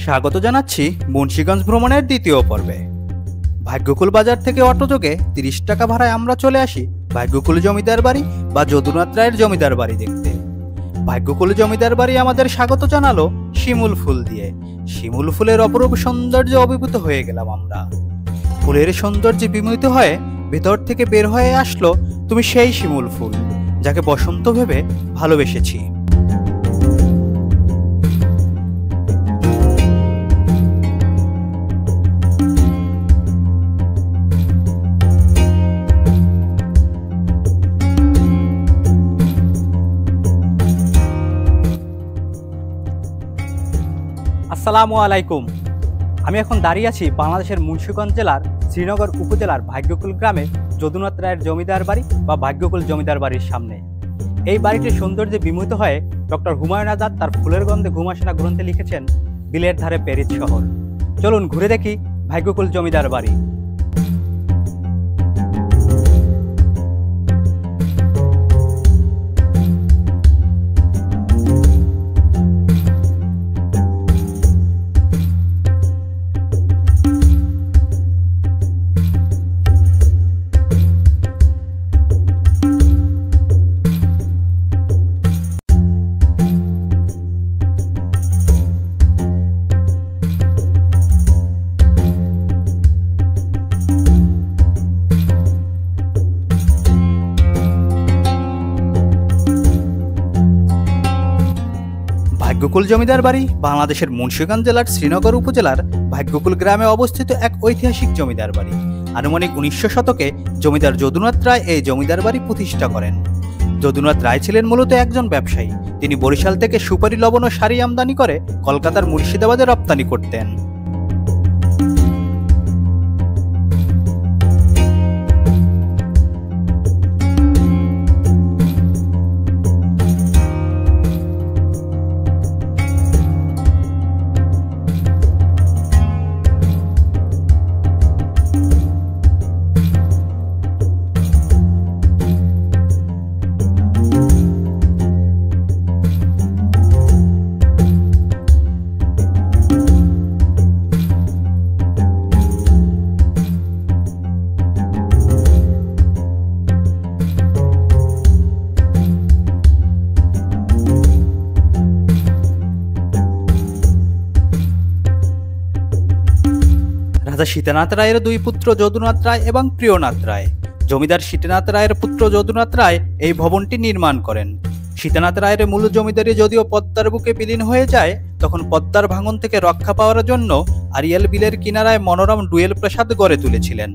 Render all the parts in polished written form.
স্বাগত জানাচ্ছি মুন্সিগঞ্জ ভ্রমণের দ্বিতীয় পর্বে। ভাগ্যকুল বাজার থেকে অটোযোগে ৩০ টাকা ভাড়ায় আমরা চলে আসি ভাগ্যকুল জমিদার বাড়ি বা যদুনাথ রায়ের জমিদার বাড়ি দেখতে। ভাগ্যকুল জমিদার বাড়ি আমাদের স্বাগত জানালো শিমুল ফুল দিয়ে। শিমুল ফুলের অপরূপ সৌন্দর্য অভিভূত হয়ে গেলাম আমরা। ফুলের সৌন্দর্যে বিমোহিত হয়ে ভেতর থেকে বের হয়ে আসলো তুমি সেই শিমুল ফুল যাকে বসন্ত ভেবে ভালোবেসেছি। আসসালামু আলাইকুম। আমি এখন দাঁড়িয়ে আছি বাংলাদেশের মুন্সিগঞ্জ জেলার শ্রীনগর উপজেলার ভাগ্যকুল গ্রামে যদুনাথ রায়ের জমিদার বাড়ি বা ভাগ্যকুল জমিদার বাড়ির সামনে। এই বাড়িটির সৌন্দর্যে বিমোহিত হয়ে ডক্টর হুমায়ুন আজাদ তার ফুলের গন্ধে ঘুম আসে না গ্রন্থে লিখেছেন বিলের ধারে প্যারিস শহর। চলুন ঘুরে দেখি ভাগ্যকুল জমিদার বাড়ি। ভাগ্যকুল জমিদার বাড়ি বাংলাদেশের মুন্সিগঞ্জ জেলার শ্রীনগর উপজেলার ভাগ্যকুল গ্রামে অবস্থিত এক ঐতিহাসিক জমিদার বাড়ি। আনুমানিক ১৯০০ শতকে জমিদার যদুনাথ রায় এই জমিদার বাড়ি প্রতিষ্ঠা করেন। যদুনাথ রায় ছিলেন মূলত একজন ব্যবসায়ী। তিনি বরিশাল থেকে সুপারি, লবণ ও শাড়ি আমদানি করে কলকাতার মুর্শিদাবাদে রপ্তানি করতেন। রাজা সীতানাথ রায়ের দুই পুত্র যদুনাথ রায় এবং প্রিয়নাথ রায়। জমিদার সীতানাথ রায়ের পুত্র যদুনাথ রায় এই ভবনটি নির্মাণ করেন। সীতানাথ রায়ের মূল জমিদারি যদিও পদ্মার বুকে বিলীন হয়ে যায়, তখন পদ্মার ভাঙন থেকে রক্ষা পাওয়ার জন্য আরিয়াল বিলের কিনারায় মনোরম ডুয়েল প্রাসাদ গড়ে তুলেছিলেন।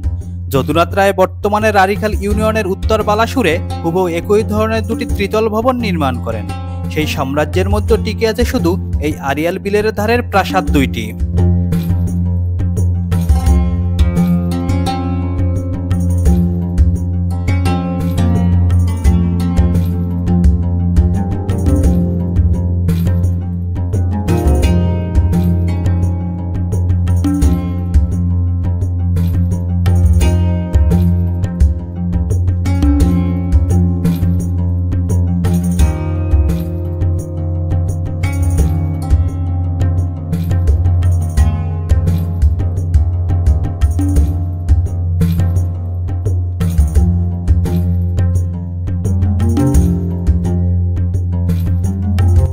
যদুনাথ রায় বর্তমানে রারিখাল ইউনিয়নের উত্তর বালাসুরে হুবহু একই ধরনের দুটি ত্রিতল ভবন নির্মাণ করেন। সেই সাম্রাজ্যের মধ্যে টিকে আছে শুধু এই আরিয়াল বিলের ধারের প্রাসাদ দুইটি।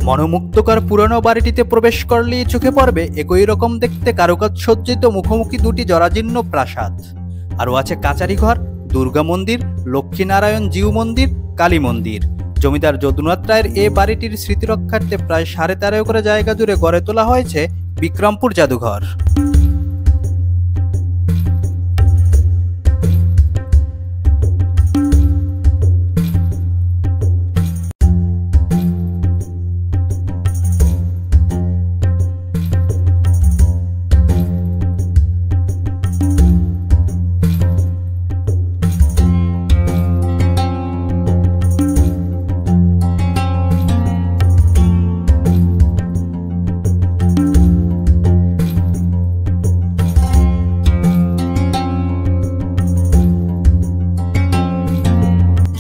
মনোমুগ্ধকর পুরনো বাড়িটিতে প্রবেশ করলেই চোখে পড়বে একই রকম দেখতে কারুকাজ সজ্জিত মুখোমুখি দুটি জরাজীর্ণ প্রাসাদ। আরও আছে কাচারি ঘর, দুর্গা মন্দির, লক্ষ্মীনারায়ণ জিউ মন্দির, কালী মন্দির। জমিদার যদুনাথ রায়ের এ বাড়িটির স্মৃতিরক্ষার্থে প্রায় ১৩.৫ একর জায়গা জুড়ে গড়ে তোলা হয়েছে বিক্রমপুর জাদুঘর।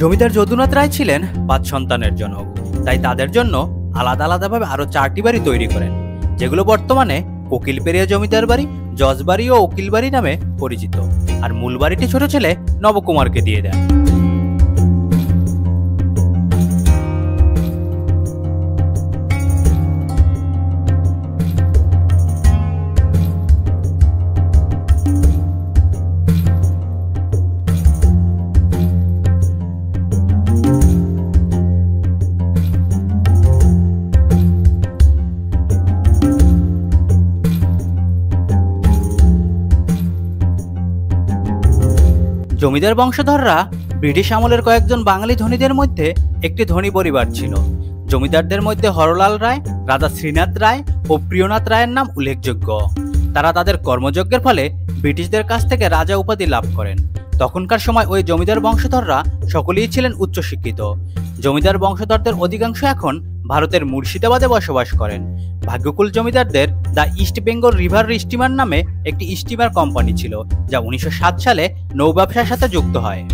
জমিদার যদুনাথ রায় ছিলেন ৫ সন্তানের জনক, তাই তাদের জন্য আলাদা আলাদাভাবে আরো ৪টি বাড়ি তৈরি করেন, যেগুলো বর্তমানে কোকিলপেরিয়া জমিদার বাড়ি জজবাড়ি ও উকিল বাড়ি নামে পরিচিত, আর মূল বাড়িটি ছোট ছেলে নবকুমারকে দিয়ে দেন। জমিদার বংশধররা ব্রিটিশ আমলের কয়েকজন বাঙালি ধনীদের মধ্যে একটি ধনী পরিবার ছিল। জমিদারদের মধ্যে হরলাল রায়, রাজা শ্রীনাথ রায় ও প্রিয়নাথ রায়ের নাম উল্লেখযোগ্য। তারা তাদের কর্মযজ্ঞের ফলে ব্রিটিশদের কাছ থেকে রাজা উপাধি লাভ করেন। তখনকার সময় ওই জমিদার বংশধররা সকলেই ছিলেন উচ্চশিক্ষিত। জমিদার বংশধরদের অধিকাংশ এখন ভারতের মুর্শিদাবাদে বসবাস করেন। ভাগ্যকুল জমিদারদের the East Bengal River Steamer নামে একটি স্টিমার কোম্পানি ছিল, যা 1907 সালে নৌ ব্যবসার সাথে যুক্ত হয়।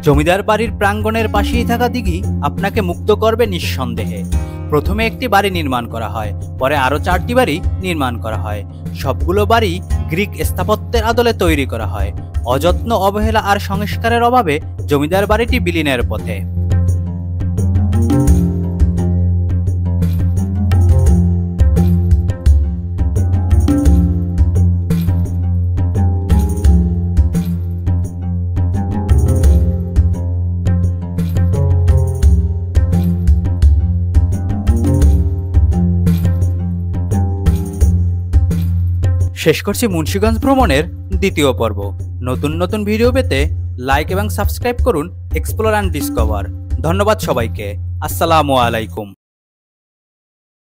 জমিদার বাড়ির প্রাঙ্গণের পাশেই থাকা দিঘি আপনাকে মুক্ত করবে নিঃসন্দেহে। প্রথমে একটি বাড়ি নির্মাণ করা হয়, পরে আরও 4টি বাড়ি নির্মাণ করা হয়। সবগুলো বাড়ি গ্রিক স্থাপত্যের আদলে তৈরি করা হয়। অযত্ন, অবহেলা আর সংস্কারের অভাবে জমিদার বাড়িটি বিলীনের পথে। শেষ করছি মুন্সিগঞ্জ ভ্রমণের দ্বিতীয় পর্ব। নতুন নতুন ভিডিও পেতে লাইক এবং সাবস্ক্রাইব করুন এক্সপ্লোর অ্যান্ড ডিসকভার। ধন্যবাদ সবাইকে। আসসালামু আলাইকুম।